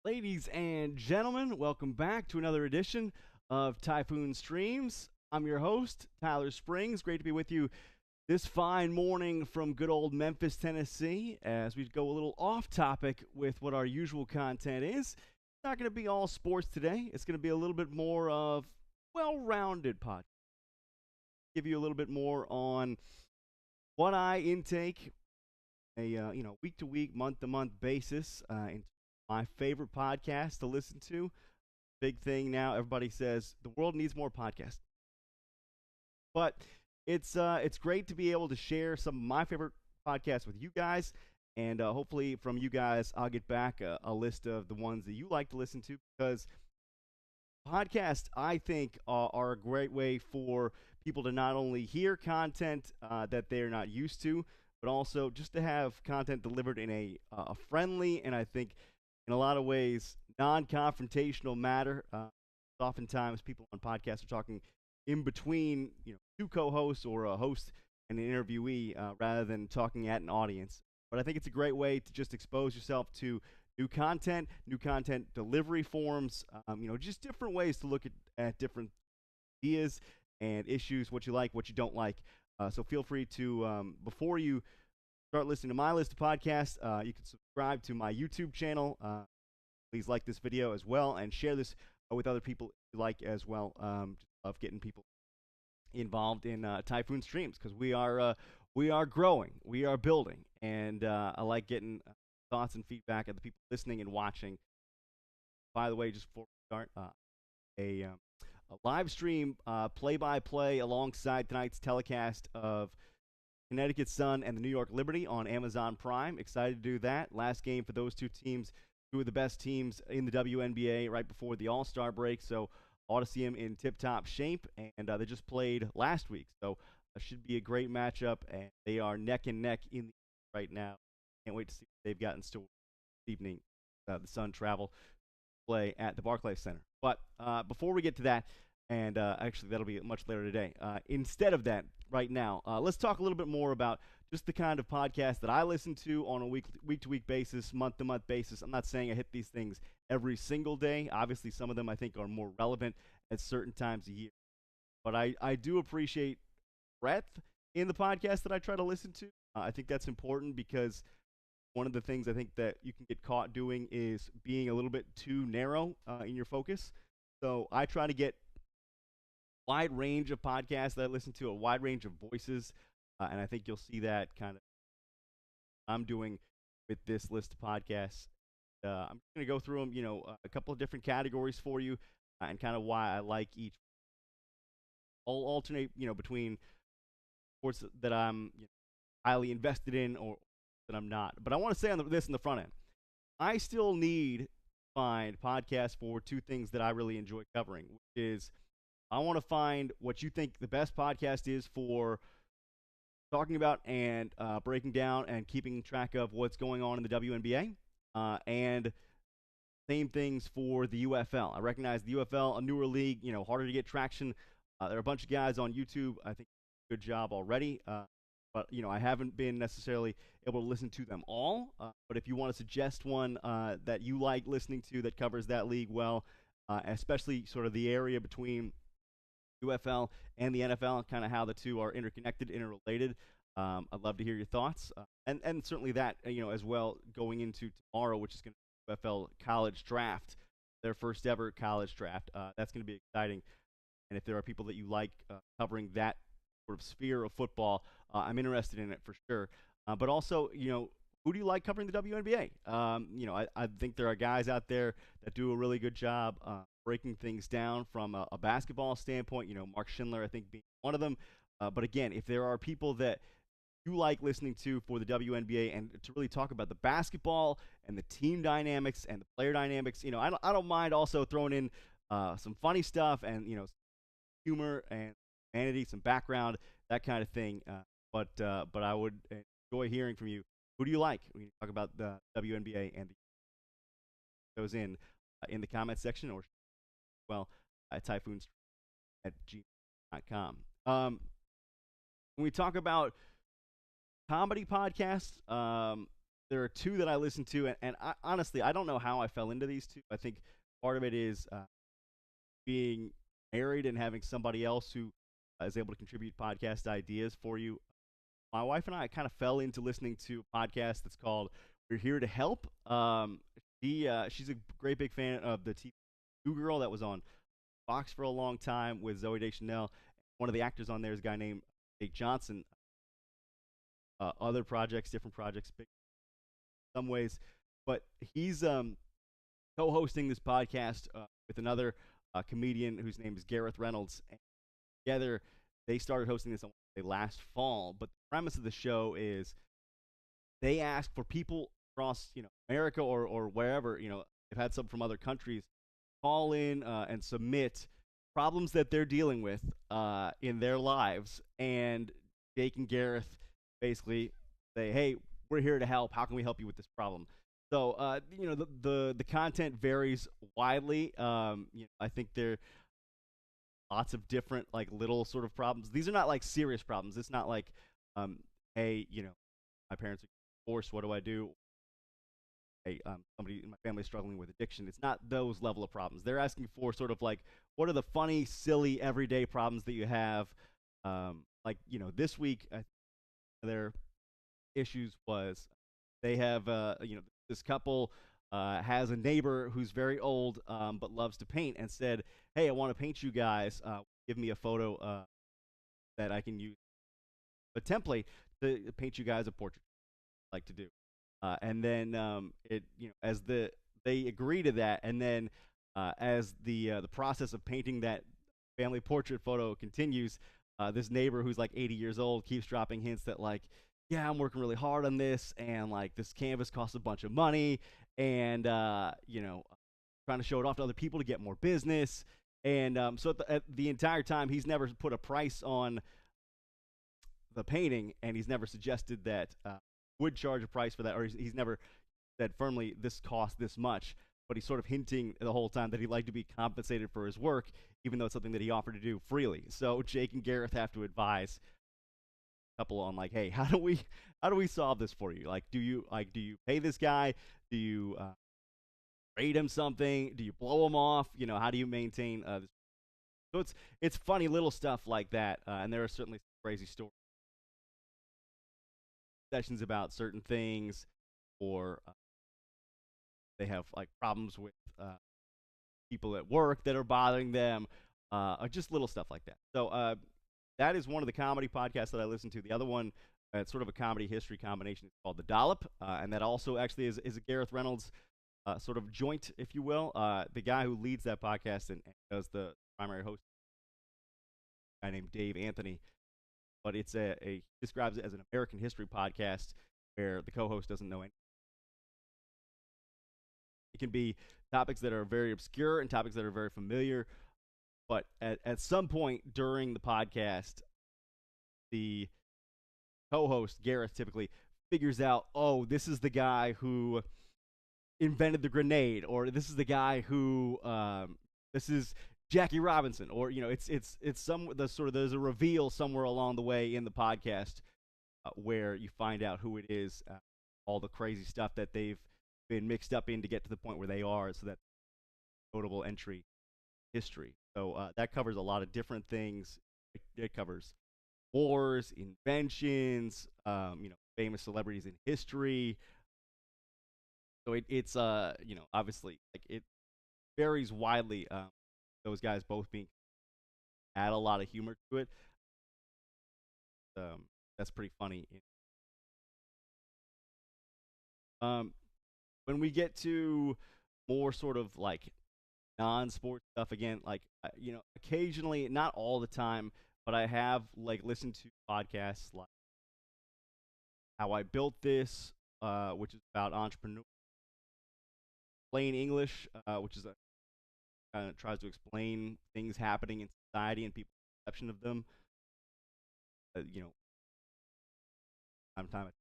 Ladies and gentlemen, welcome back to another edition of Typhoon Streams. I'm your host, Tyler Springs. Great to be with you this fine morning from good old Memphis, Tennessee, as we go a little off topic with what our usual content is. It's not going to be all sports today. It's going to be a little bit more of well-rounded podcast. Give you a little bit more on what I intake a week to week, month to month basis in my favorite podcast to listen to. Big thing now, everybody says the world needs more podcasts. But it's great to be able to share some of my favorite podcasts with you guys, and hopefully from you guys I'll get back a list of the ones that you like to listen to, because podcasts I think are a great way for people to not only hear content that they're not used to, but also just to have content delivered in a friendly and I think in a lot of ways non-confrontational matter. Oftentimes people on podcasts are talking in between two co-hosts or a host and an interviewee rather than talking at an audience. But I think it's a great way to just expose yourself to new content delivery forms, just different ways to look at different ideas and issues, what you like, what you don't like. So feel free to, before you start listening to my list of podcasts, you can subscribe to my YouTube channel. Please like this video as well and share this with other people you like as well. Just love getting people involved in Typhoon streams, because we are growing, we are building, and I like getting thoughts and feedback of the people listening and watching. By the way, just before we start, a live stream play-by-play alongside tonight's telecast of Connecticut Sun and the New York Liberty on Amazon Prime. Excited to do that. Last game for those two teams, two of the best teams in the WNBA right before the All-Star break, so ought to see them in tip-top shape, and they just played last week, so it should be a great matchup, and they are neck and neck in the right now. Can't wait to see what they've got in store this evening. The Sun travel play at the Barclays Center. But before we get to that, and actually that'll be much later today, instead of that, right now, let's talk a little bit more about just the kind of podcast that I listen to on a week-to-week basis, month-to-month basis. I'm not saying I hit these things every single day. Obviously, some of them I think are more relevant at certain times of year. But I do appreciate breadth in the podcast that I try to listen to. I think that's important, because one of the things I think that you can get caught doing is being a little bit too narrow in your focus. So I try to get a wide range of podcasts that I listen to, a wide range of voices, and I think you'll see that kind of I'm doing with this list of podcasts. I'm going to go through them, a couple of different categories for you, and kind of why I like each. I'll alternate, between sports that I'm highly invested in or that I'm not. But I want to say this in the front end. I still need to find podcasts for two things that I really enjoy covering, which is I want to find what you think the best podcast is for talking about and breaking down and keeping track of what's going on in the WNBA, and same things for the UFL. I recognize the UFL, a newer league, harder to get traction. There are a bunch of guys on YouTube. I think good job already. But I haven't been necessarily able to listen to them all. But if you want to suggest one that you like listening to that covers that league well, especially sort of the area between UFL and the NFL, kind of how the two are interconnected, interrelated, I'd love to hear your thoughts. And certainly that, as well, going into tomorrow, which is going to be UFL college draft, their first ever college draft. That's going to be exciting. And if there are people that you like covering that sort of sphere of football, I'm interested in it for sure. But also, who do you like covering the WNBA? I think there are guys out there that do a really good job breaking things down from a basketball standpoint. Mark Schindler, I think, being one of them. But again, if there are people that you like listening to for the WNBA and to really talk about the basketball and the team dynamics and the player dynamics, I don't mind also throwing in some funny stuff and, humor and humanity, some background, that kind of thing. But I would enjoy hearing from you. Who do you like when you talk about the WNBA and those in the comment section, or at Typhoon at gmail.com. When we talk about comedy podcasts, there are two that I listen to, and honestly, I don't know how I fell into these two. I think part of it is being married and having somebody else who is able to contribute podcast ideas for you. My wife and I kind of fell into listening to a podcast that's called "We're Here to Help." She's a great big fan of the TV New Girl that was on Fox for a long time with Zoe Deschanel. One of the actors on there is a guy named Jake Johnson. Other projects, different projects, big in some ways, but he's co-hosting this podcast with another comedian whose name is Gareth Reynolds. And together, they started hosting this on last fall. But the premise of the show is they ask for people across America or wherever they've had some from other countries call in and submit problems that they're dealing with in their lives, and Jake and Gareth basically say, "Hey, we're here to help. How can we help you with this problem?" So the content varies widely. I think there are lots of different like little sort of problems. These are not like serious problems. It's not like, hey, my parents are divorced. What do I do? Hey, somebody in my family is struggling with addiction. It's not those level of problems. They're asking for sort of like, what are the funny, silly, everyday problems that you have? This week, their issues was they have, this couple has a neighbor who's very old but loves to paint and said, "Hey, I want to paint you guys. Give me a photo that I can use a template to paint you guys a portrait I'd like to do." And then as they agree to that, and then as the process of painting that family portrait photo continues, this neighbor who's like 80 years old keeps dropping hints that like, "Yeah, I'm working really hard on this, and like this canvas costs a bunch of money, and trying to show it off to other people to get more business." And so at the entire time, he's never put a price on the painting, and he's never suggested that would charge a price for that, or he's never said firmly this costs this much. But he's sort of hinting the whole time that he'd like to be compensated for his work, even though it's something that he offered to do freely. So Jake and Gareth have to advise a couple on like, "Hey, how do we solve this for you? Like, do you pay this guy? Do you rate him something? Do you blow him off? How do you maintain this?" So it's funny little stuff like that, and there are certainly some crazy stories, sessions about certain things, or they have like problems with people at work that are bothering them, or just little stuff like that. So that is one of the comedy podcasts that I listen to. The other one, it's sort of a comedy history combination. It's called The Dollop, and that also actually is a Gareth Reynolds sort of joint, if you will. The guy who leads that podcast and does the primary host, a guy named Dave Anthony, but it's he describes it as an American history podcast where the co-host doesn't know anything. It can be topics that are very obscure and topics that are very familiar, but at some point during the podcast, the co-host, Gareth, typically figures out, "Oh, this is the guy who invented the grenade," or "This is the guy who this is Jackie Robinson," or it's there's a reveal somewhere along the way in the podcast where you find out who it is, all the crazy stuff that they've been mixed up in to get to the point where they are, so that notable entry history. So that covers a lot of different things. It covers wars, inventions, famous celebrities in history. So it's obviously like it varies widely. Those guys both being add a lot of humor to it. That's pretty funny. When we get to more sort of like non-sports stuff again, like occasionally, not all the time, but I have like listened to podcasts like How I Built This, which is about entrepreneur, Plain English, which is a kind of tries to explain things happening in society and people's perception of them. Time to time,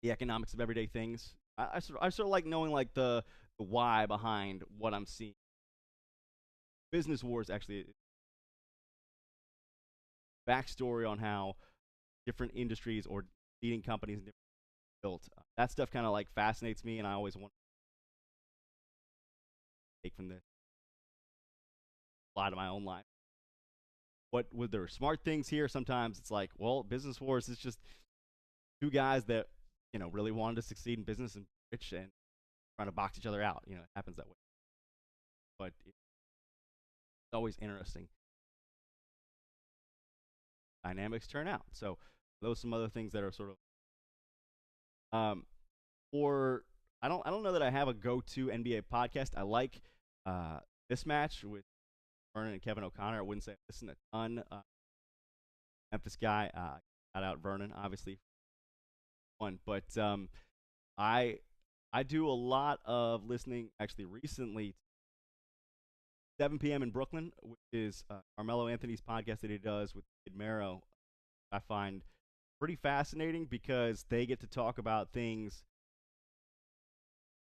the economics of everyday things. I sort of like knowing like the why behind what I'm seeing. Business Wars actually backstory on how different industries or leading companies in different built. That stuff kind of like fascinates me, and I always want to take from this a lot of my own life. What would there smart things here? Sometimes it's like, well, Business Wars is just two guys that really wanted to succeed in business and rich and trying to box each other out. It happens that way, but it's always interesting. Dynamics turn out. So those are some other things that are sort of or I don't know that I have a go-to NBA podcast. I like this match with Vernon and Kevin O'Connor. I wouldn't say I listen a ton. Memphis guy, shout out Vernon, obviously one, but I I do a lot of listening actually recently. 7 p.m. in Brooklyn, which is Carmelo Anthony's podcast that he does with Kid Mero. I find pretty fascinating because they get to talk about things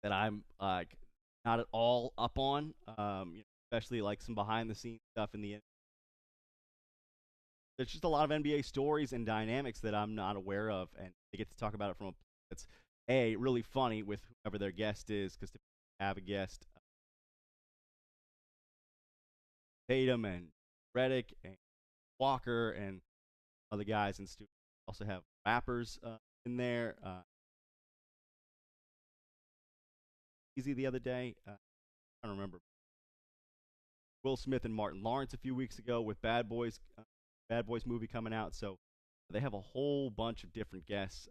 that I'm like not at all up on, especially like some behind the scenes stuff in the. There's just a lot of NBA stories and dynamics that I'm not aware of, and they get to talk about it from a that's really funny with whoever their guest is, because to have a guest, Tatum and Redick and Walker and other guys in studio. Also have rappers in there. Easy the other day. I don't remember. Will Smith and Martin Lawrence a few weeks ago with Bad Boys. Bad Boys movie coming out. So they have a whole bunch of different guests.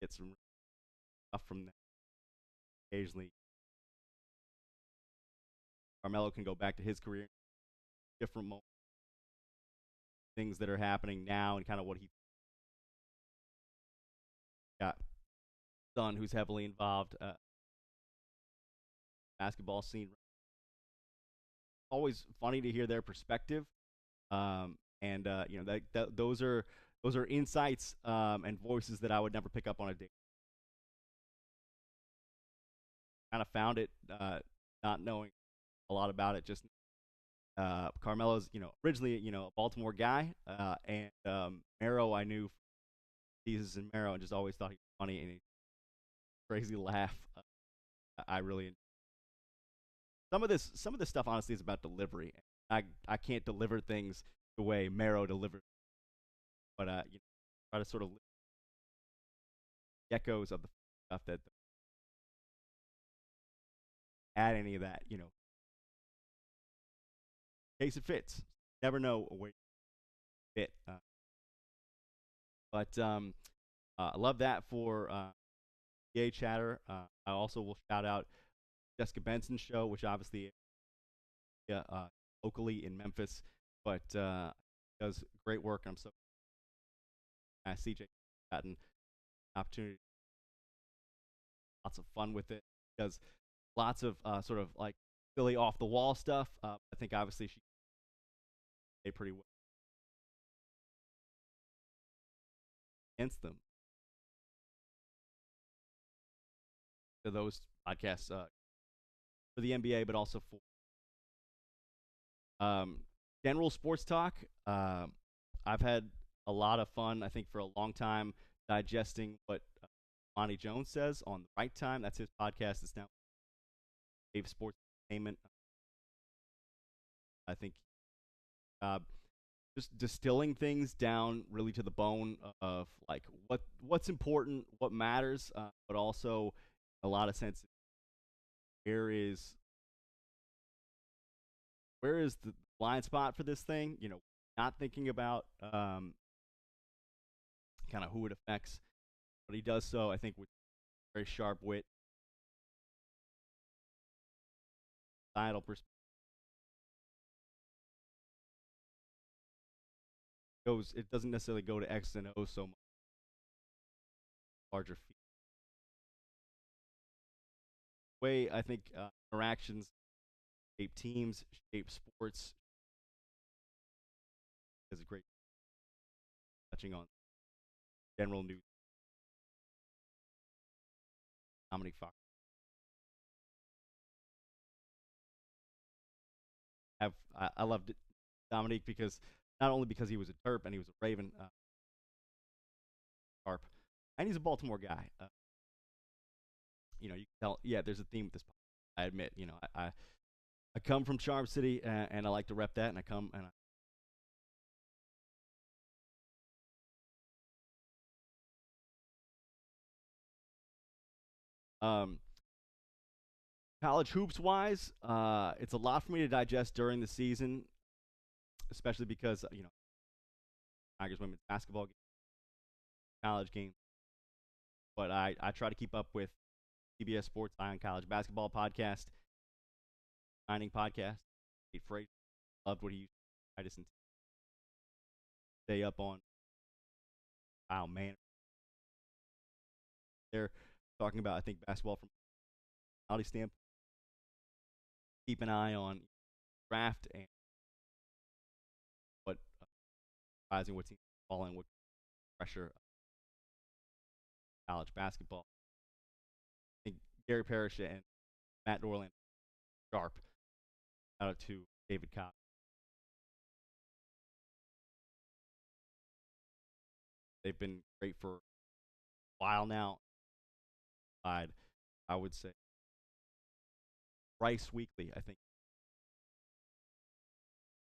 Get some stuff from them. Occasionally, Carmelo can go back to his career, different moments, things that are happening now, and kind of what he got. Son, who's heavily involved, basketball scene. Always funny to hear their perspective, and those are insights and voices that I would never pick up on a date. Kind of found it not knowing a lot about it. Just Carmelo's originally a Baltimore guy, and Mero I knew Jesus and Mero, and just always thought he was funny and he crazy laugh. I really some of this stuff honestly is about delivery. I can't deliver things the way Mero delivers, but try to sort of echoes of the stuff that add any of that. In case it fits. Never know where it fit. But I love that for Gay Chatter. I also will shout out Jessica Benson's show, which obviously locally in Memphis, but does great work. And I'm so CJ gotten an opportunity, lots of fun with it. Does lots of sort of like silly off the wall stuff. I think obviously she did pretty well against them. So those podcasts for the NBA, but also for general sports talk. I've had a lot of fun, I think, for a long time digesting what Lonnie Jones says on the Right Time. That's his podcast. It's now Dave Sports Entertainment. I think just distilling things down really to the bone of like what's important, what matters, but also a lot of sense. Where is the blind spot for this thing? Not thinking about kind of who it affects, but he does so, I think, with very sharp wit, societal perspective. It doesn't necessarily go to X and O so much. Larger way, I think interactions shape teams, shape sports. Is a great touching on general news. Dominic Fox. I loved it, Dominique, because not only because he was a Terp and he was a Raven, Sharp, and he's a Baltimore guy. you can tell, yeah, there's a theme with this. I admit, I come from Charm City, and I like to rep that, and I come and college hoops wise, it's a lot for me to digest during the season, especially because Tigers women's basketball game, college game. But I try to keep up with CBS Sports Eye on College Basketball podcast, signing podcast. Nate Frazier, loved what he used to I just stay up on. Wow, man, they're talking about I think basketball from a quality standpoint. Keep an eye on draft and what rising what teams falling, what pressure college basketball. I think Gary Parrish and Matt Norland sharp. Shout out to David Cobb. They've been great for a while now. I would say Rice Weekly. I think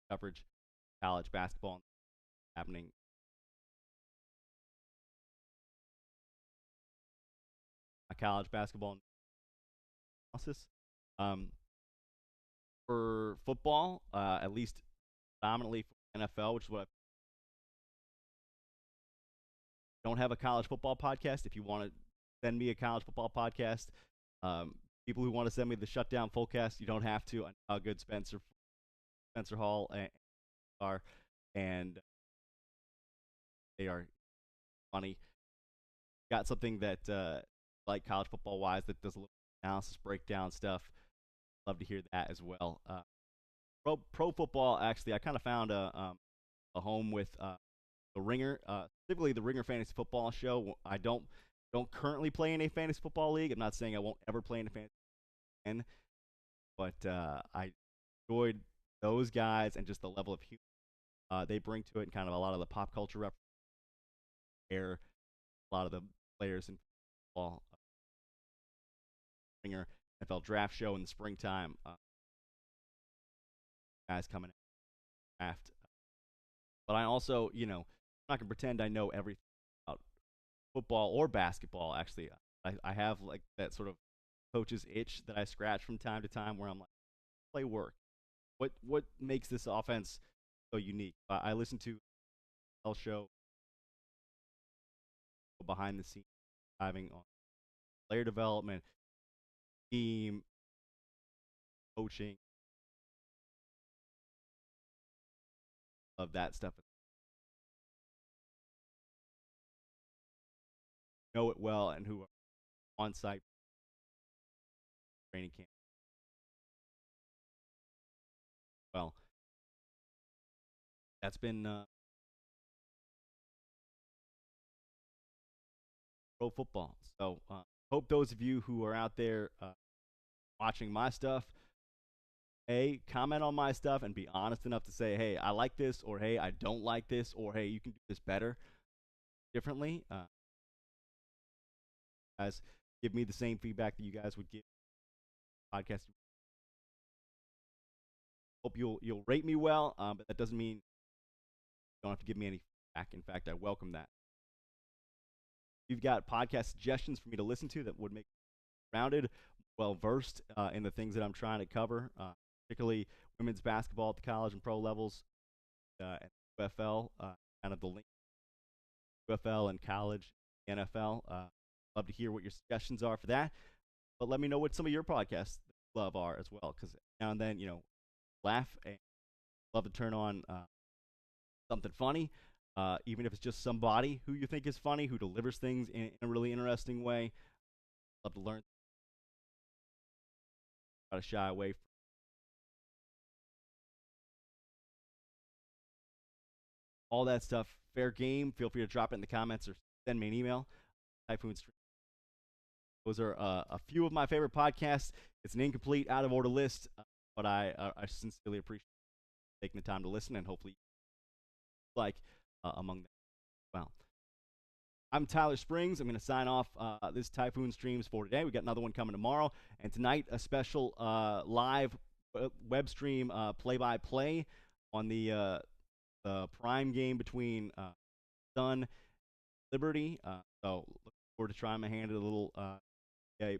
coverage college basketball happening. College basketball analysis. Um, for football, at least dominantly for NFL, which is what I don't have a college football podcast. If you want to send me a college football podcast, people who want to send me the shutdown fullcast, you don't have to. I know how good Spencer Hall are, and they are funny. Got something that like college football wise that does a little analysis breakdown stuff. Love to hear that as well. Pro football, actually, I kind of found a home with the Ringer, specifically the Ringer Fantasy Football Show. I don't currently play in a fantasy football league. I'm not saying I won't ever play in a fantasy again, but I enjoyed those guys and just the level of humor they bring to it, and kind of a lot of the pop culture reference. Air a lot of the players in football. Ringer NFL Draft Show in the springtime. Guys coming in draft. But I also, I'm not gonna pretend I know everything about football or basketball. Actually, I have like that sort of coach's itch that I scratch from time to time, where I'm like, play work. What makes this offense so unique? I listen to L show behind the scenes, diving on player development, team coaching, of that stuff. Know it well and who are on site training camp. Well, that's been pro football. So hope those of you who are out there watching my stuff, comment on my stuff and be honest enough to say, hey, I like this, or hey, I don't like this, or hey, you can do this better, differently. Guys, give me the same feedback that you guys would give podcast. Hope you'll rate me well, but that doesn't mean you don't have to give me any feedback. In fact, I welcome that. If you've got podcast suggestions for me to listen to that would make me rounded, well versed in the things that I'm trying to cover, particularly women's basketball at the college and pro levels, and UFL, kind of the link UFL and college, NFL. Love to hear what your suggestions are for that. But let me know what some of your podcasts love are as well, because now and then, laugh and love to turn on something funny, even if it's just somebody who you think is funny, who delivers things in a really interesting way. Love to learn. Try to shy away from all that stuff. Fair game. Feel free to drop it in the comments or send me an email. Typhoon Stream. Those are a few of my favorite podcasts. It's an incomplete, out of order list, but I sincerely appreciate taking the time to listen, and hopefully like among them. Well, I'm Tyler Springs. I'm going to sign off this Typhoon Streams for today. We got another one coming tomorrow, and tonight a special live web stream play-by-play on the prime game between Sun Liberty. So look forward to trying my hand at a little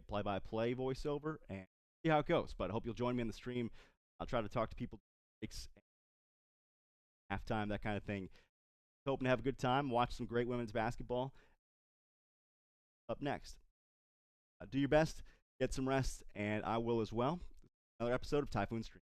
play-by-play voiceover and see how it goes. But I hope you'll join me on the stream. I'll try to talk to people halftime, that kind of thing. Hoping to have a good time, watch some great women's basketball. Up next, do your best, get some rest, and I will as well. Another episode of Typhoon Stream.